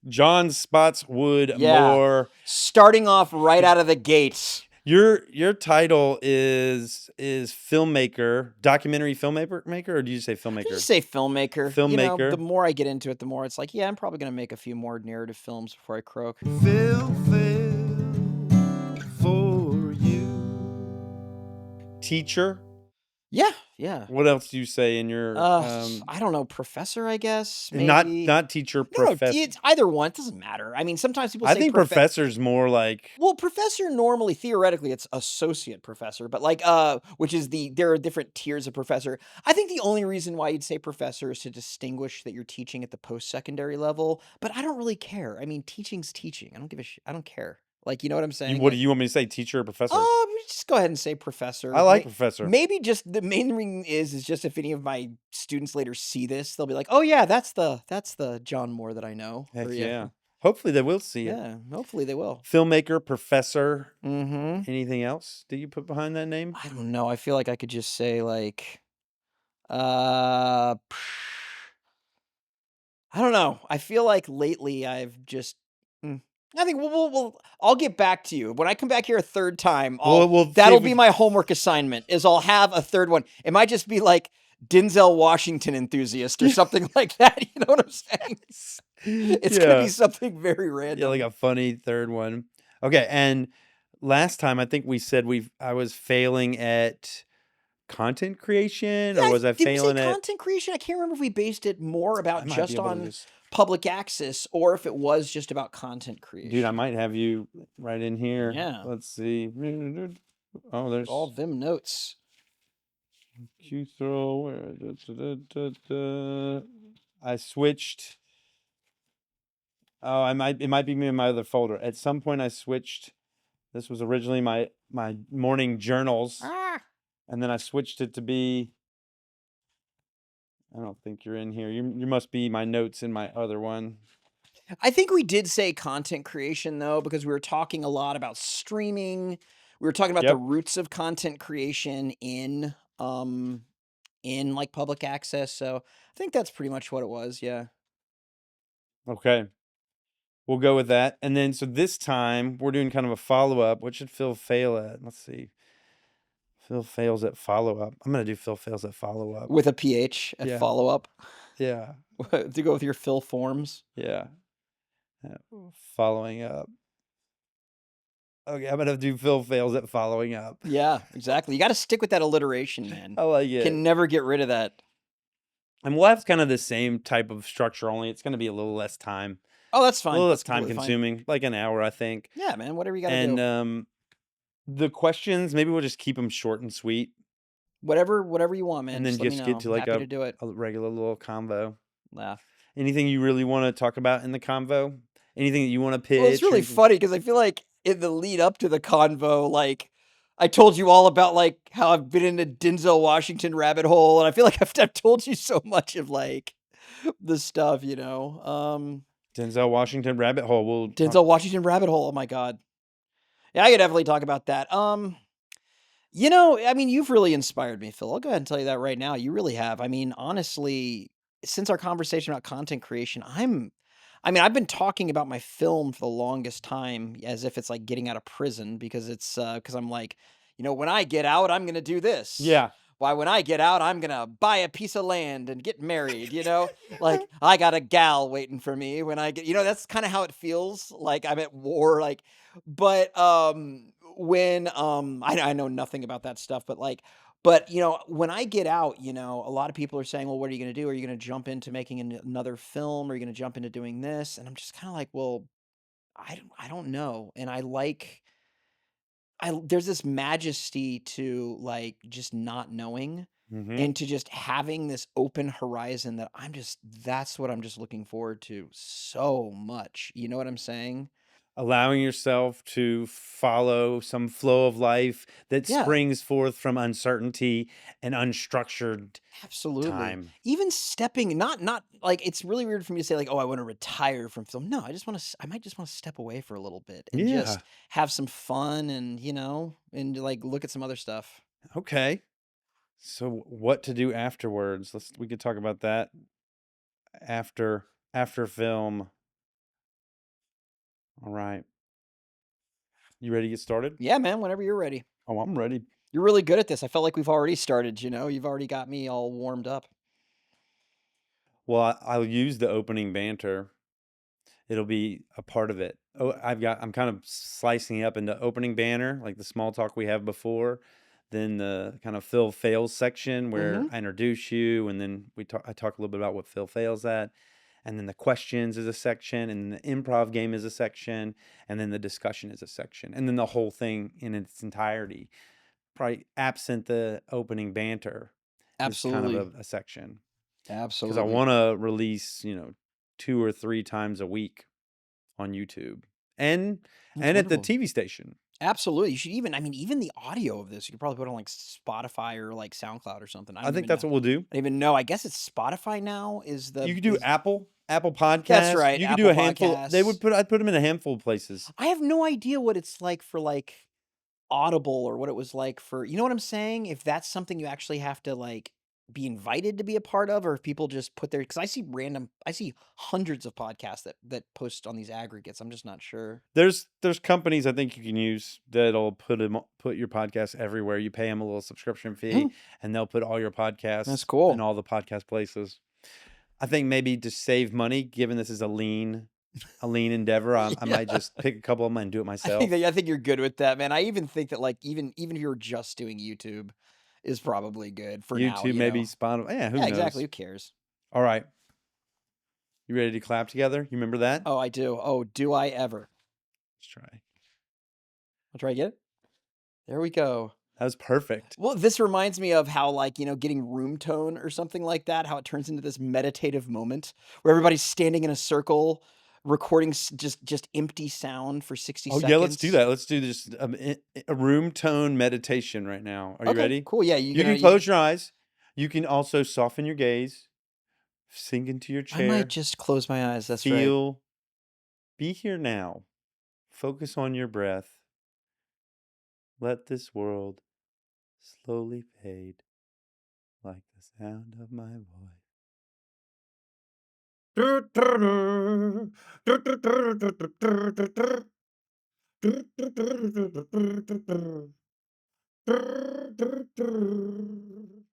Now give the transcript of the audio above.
John Spottswood Yeah. Moore. Starting off right out of the gates. Your title is filmmaker, documentary filmmaker, or do you say I just filmmaker? say filmmaker. The Filmmaker. more I get into it, the more it's like, yeah, I'm probably going to make a few more narrative films before I croak. Fail for you. Teacher. Yeah, yeah. What else do you say in your I don't know, professor, I guess, not maybe. teacher, No, professor? it's either one. It doesn't matter. I mean, sometimes people I say think professor's more like Well, professor normally, theoretically, it's associate professor, but which is there are different tiers of professor. I think the only reason why you'd say professor is to distinguish that you're teaching at the post-secondary level, but I don't really care. I mean, teaching's teaching. I don't give a shit. I don't care. Like, you know what I'm saying? what do Like, you want me to say, teacher or professor? just go ahead and say I professor. like professor. Maybe just the main ring is just if any of my students later see this, they'll be like, "Oh yeah, that's the John Moore that I know." Heck Or yeah. Hopefully they will see it. yeah, hopefully they will. Filmmaker, professor. Mm-hmm. Anything else do you put behind that name? I don't know. I feel like I could just say uh, I don't know. I feel like lately I've just, mm, I think I'll get back to you when I come back here a third time. We'll see That'll if be we my homework assignment. Is I'll have a third one. It might just be like Denzel Washington enthusiast or something like that. You know what I'm saying? It's gonna be yeah. something very Yeah, random. like a funny third one. Okay, and last time I think we said I was failing at content creation, or was I Did we say failing at content creation? I can't remember if we based it more I about might be just able to on just public access or if it was just about content dude, I creation. might have you right in here. Yeah. Let's see. Oh, there's All them notes. Q throw. I switched. Oh, it might be me in my other folder. At some point I switched. This was originally my morning journals, Ah. and then I switched it to be I don't think you're in here. You must be my notes in my other one. I think we did say content creation though, because we were talking a lot about streaming. We were talking about the Yep. roots of content creation in like public access. So I think that's pretty much what it was. Yeah. Okay. We'll go with that. And then so this time we're doing kind of a follow-up. What should Phil fail at? Let's see. Phil fails at follow-up. I'm gonna do Phil fails at follow-up. With a PH at Yeah. follow up. Yeah. To go with your Phil forms. Yeah. Following up. Okay, I'm gonna do Phil fails at following up. Yeah, exactly. You got to stick with that alliteration, man. I like it. Can never get rid of that. And we'll have kind of the same type of structure, only it's gonna be a little less time. Oh, that's A fine. little less That's time completely fine. consuming, like an hour, I think. Yeah, man. Whatever you got to And do. the questions, maybe we'll just keep them short and sweet, Whatever you want, man. and then Just let me just know. get to I'm like happy to do it. a regular little convo. Laugh. Anything you really want to talk about in the convo? Anything that you want to pitch? Well, it's really funny because I feel like in the lead up to the convo, like I told you all about like how I've been in a Denzel Washington rabbit hole, and I feel like I've told you so much of like the stuff, Denzel Washington rabbit hole. We'll Denzel Washington rabbit hole. Oh my god. Yeah, I could definitely talk about that. I mean, you've really inspired me, Phil. I'll go ahead and tell you that right now. You really have. I mean, honestly, since our conversation about content creation, I've been talking about my film for the longest time as if it's like getting out of prison because I'm like, when I get out, I'm going to do this. yeah. Why, when I get out, I'm going to buy a piece of land and get married, Like, I got a gal waiting for me when I get, that's kind of how it feels. Like, I'm at war, like, but, when, I know nothing about that stuff, but when I get out, a lot of people are saying, well, what are you going to do? Are you going to jump into making another film? Are you going to jump into doing this? And I'm just kind of like, well, I don't know. And there's this majesty to like just not knowing Mm-hmm. and to just having this open horizon that's what I'm just looking forward to so much. You know what I'm saying? Allowing yourself to follow some flow of life that Yeah. springs forth from uncertainty and unstructured Absolutely. time. Even stepping, not like it's really weird for me to say like, oh, I want to retire from film. No, I might just want to step away for a little bit and Yeah. just have some fun and and like look at some other stuff. Okay. So what to do afterwards? We could talk about that after film. All right. You ready to get started? Yeah, man, whenever you're ready. Oh, I'm ready. You're really good at this. I felt like we've already started, You've already got me all warmed up. Well, I'll use the opening banter. It'll be a part of it. Oh, I'm kind of slicing up into opening banner, like the small talk we have before, then the kind of Phil fails section where Mhm. I introduce you, and then I talk a little bit about what Phil fails at, and then the questions is a section, and then the improv game is a section, and then the discussion is a section, and then the whole thing in its entirety, probably absent the opening banter, is kind of Absolutely. a section. Because I Absolutely. want to release, 2 or 3 times a week on YouTube and That's and at the wonderful. TV station. Absolutely. You should even I mean, even the audio of this, you could probably put on, like, Spotify or, like, SoundCloud or something. I I don't think even know. that's what we'll do. I don't even know. I guess it's Spotify now is You the could do is Apple That's Podcasts. right, You could do Apple a handful. Podcasts. I'd put them in a handful of places. I have no idea what it's like for, like, Audible or what it was like for you know what I'm saying? If that's something you actually have to, like, be invited to be a part of, or if people just put their because I see hundreds of podcasts that post on these aggregates. I'm just not sure. There's companies I think you can use that'll put your podcast everywhere. You pay them a little subscription fee, Mm, and they'll put all your that's podcasts in cool. all the podcast places. I think maybe to save money, given this is a lean endeavor, I Yeah. might just pick a couple of them and do it myself. I think you're good with that, man. I even think that, like, even if you're just doing YouTube is probably good for now, YouTube, maybe Spotify. Yeah, who Yeah, exactly. knows? Who cares? All right. You ready to clap together? You remember that? Oh, I do. Oh, do I ever? Let's try. I'll try again. There we go. That was perfect. Well, this reminds me of how, like, getting room tone or something like that, how it turns into this meditative moment where everybody's standing in a circle, recording just empty sound for 60 Oh, yeah, let's do seconds. that. Let's do this a room tone meditation right now. Are you Okay, ready? cool. Yeah, You can you close your eyes. You can also soften your gaze, sink into your I might chair, just close my eyes. That's right. feel, be here now. Focus on your breath. Let this world slowly fade like the sound of my voice.